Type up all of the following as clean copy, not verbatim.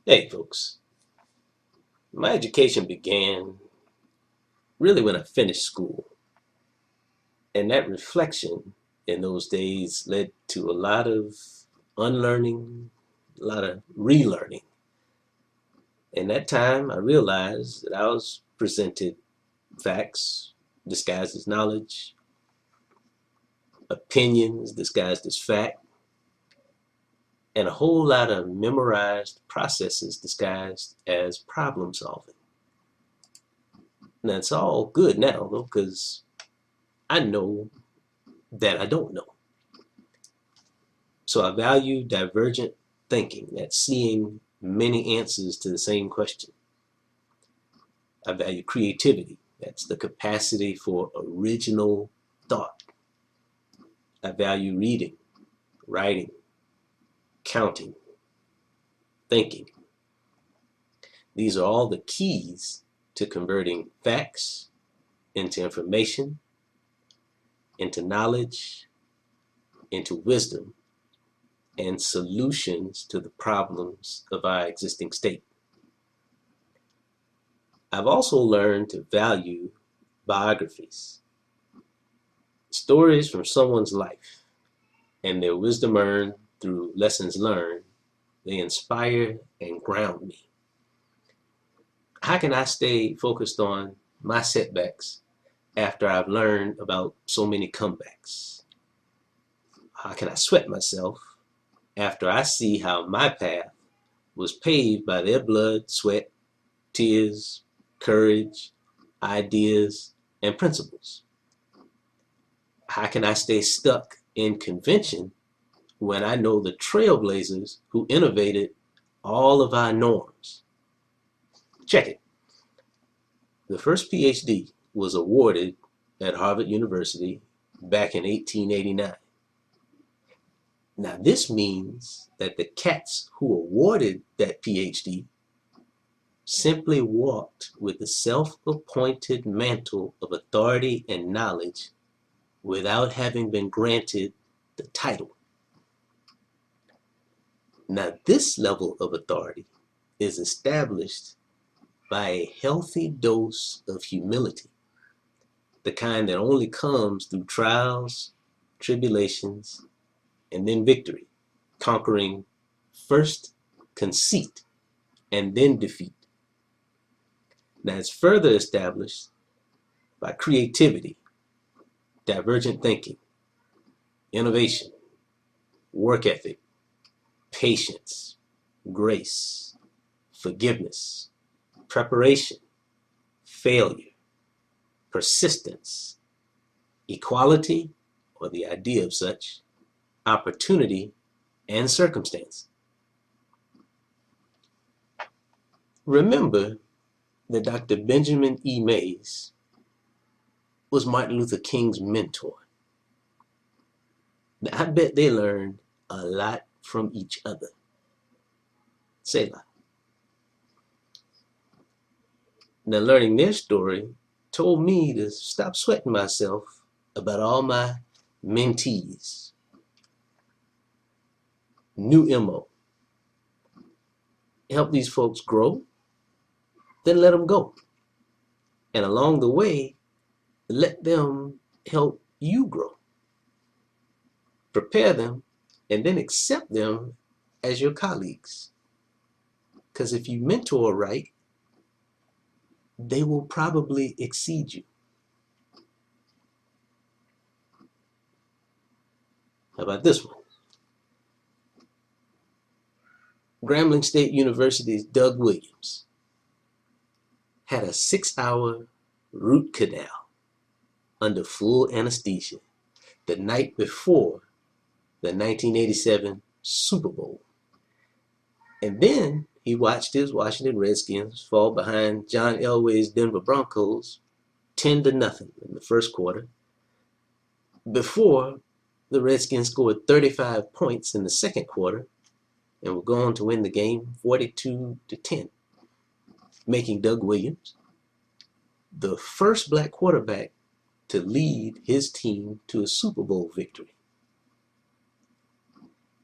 Hey folks, my education began really when I finished school. And that reflection in those days led to a lot of unlearning, a lot of relearning. In that time, I realized that I was presented facts disguised as knowledge, opinions disguised as fact, and a whole lot of memorized processes disguised as problem solving. Now, it's all good now, though, because I know that I don't know. So I value divergent thinking, that's seeing many answers to the same question. I value creativity, that's the capacity for original thought. I value reading, writing, counting, thinking. These are all the keys to converting facts into information, into knowledge, into wisdom, and solutions to the problems of our existing state. I've also learned to value biographies, stories from someone's life, and their wisdom earned through lessons learned. They inspire and ground me. How can I stay focused on my setbacks after I've learned about so many comebacks? How can I sweat myself after I see how my path was paved by their blood, sweat, tears, courage, ideas, and principles? How can I stay stuck in convention when I know the trailblazers who innovated all of our norms? Check it. The first PhD was awarded at Harvard University back in 1889. Now, this means that the cats who awarded that PhD simply walked with the self-appointed mantle of authority and knowledge without having been granted the title. Now, this level of authority is established by a healthy dose of humility, the kind that only comes through trials, tribulations, and then victory, conquering first conceit and then defeat. Now, it's further established by creativity, divergent thinking, innovation, work ethic, patience, grace, forgiveness, preparation, failure, persistence, equality, or the idea of such, opportunity, and circumstance. Remember that Dr. Benjamin E. Mays was Martin Luther King's mentor. Now, I bet they learned a lot from each other. Selah. Now, learning their story told me to stop sweating myself about all my mentees. New MO. Help these folks grow, then let them go. And along the way, let them help you grow. Prepare them, and then accept them as your colleagues. Because if you mentor right, they will probably exceed you. How about this one? Grambling State University's Doug Williams had a 6-hour root canal under full anesthesia the night before the 1987 Super Bowl. And then he watched his Washington Redskins fall behind John Elway's Denver Broncos 10-0 in the first quarter before the Redskins scored 35 points in the second quarter and were going to win the game 42-10, making Doug Williams the first black quarterback to lead his team to a Super Bowl victory.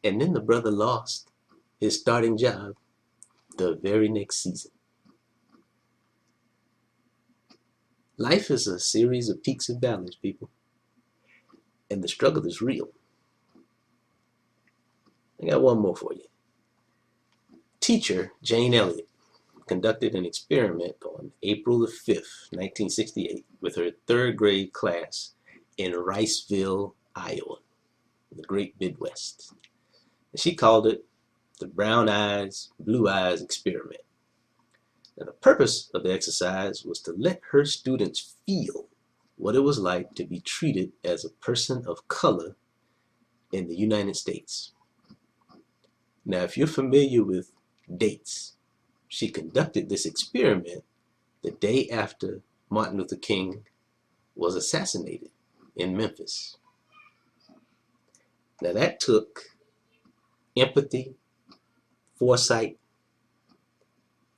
And then the brother lost his starting job the very next season. Life is a series of peaks and valleys, people, and the struggle is real. I got one more for you. Teacher Jane Elliott conducted an experiment on April the 5th, 1968, with her third grade class in Riceville, Iowa, the great Midwest. And she called it the Brown Eyes, Blue Eyes experiment. And the purpose of the exercise was to let her students feel what it was like to be treated as a person of color in the United States. Now, if you're familiar with dates, she conducted this experiment the day after Martin Luther King was assassinated in Memphis. Now, that took empathy, foresight,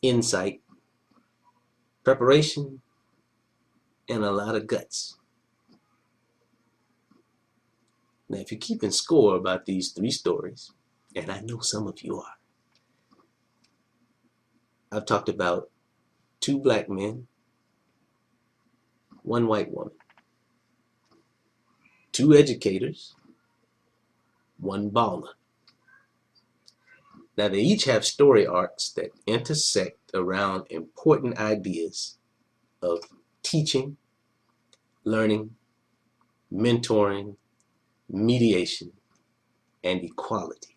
insight, preparation, and a lot of guts. Now, if you're keeping score about these three stories, and I know some of you are, I've talked about 2 black men, 1 white woman, 2 educators, 1 baller. Now, they each have story arcs that intersect around important ideas of teaching, learning, mentoring, mediation, and equality.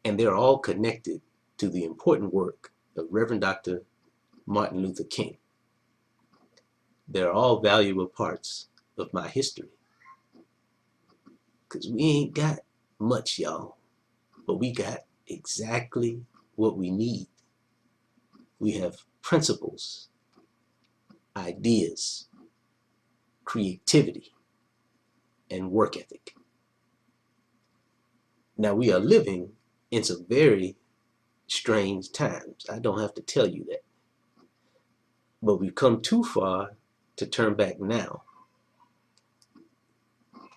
And they're all connected to the important work of Reverend Dr. Martin Luther King. They're all valuable parts of my history. Because we ain't got much, y'all, but we got exactly what we need. We have principles, ideas, creativity, and work ethic. Now, we are living in some very strange times. I don't have to tell you that. But we've come too far to turn back now.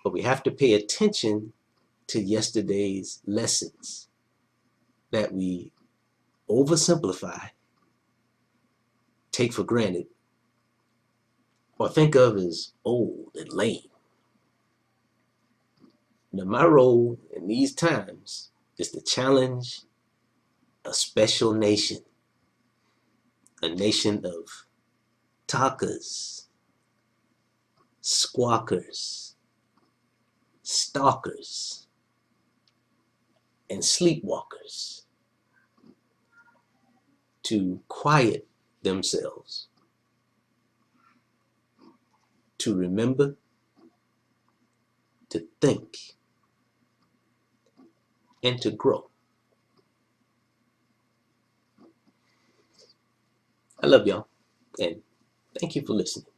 But we have to pay attention to yesterday's lessons that we oversimplify, take for granted, or think of as old and lame. Now, my role in these times is to challenge a special nation, a nation of talkers, squawkers, stalkers, and sleepwalkers to quiet themselves, to remember, to think, and to grow. I love y'all, and thank you for listening.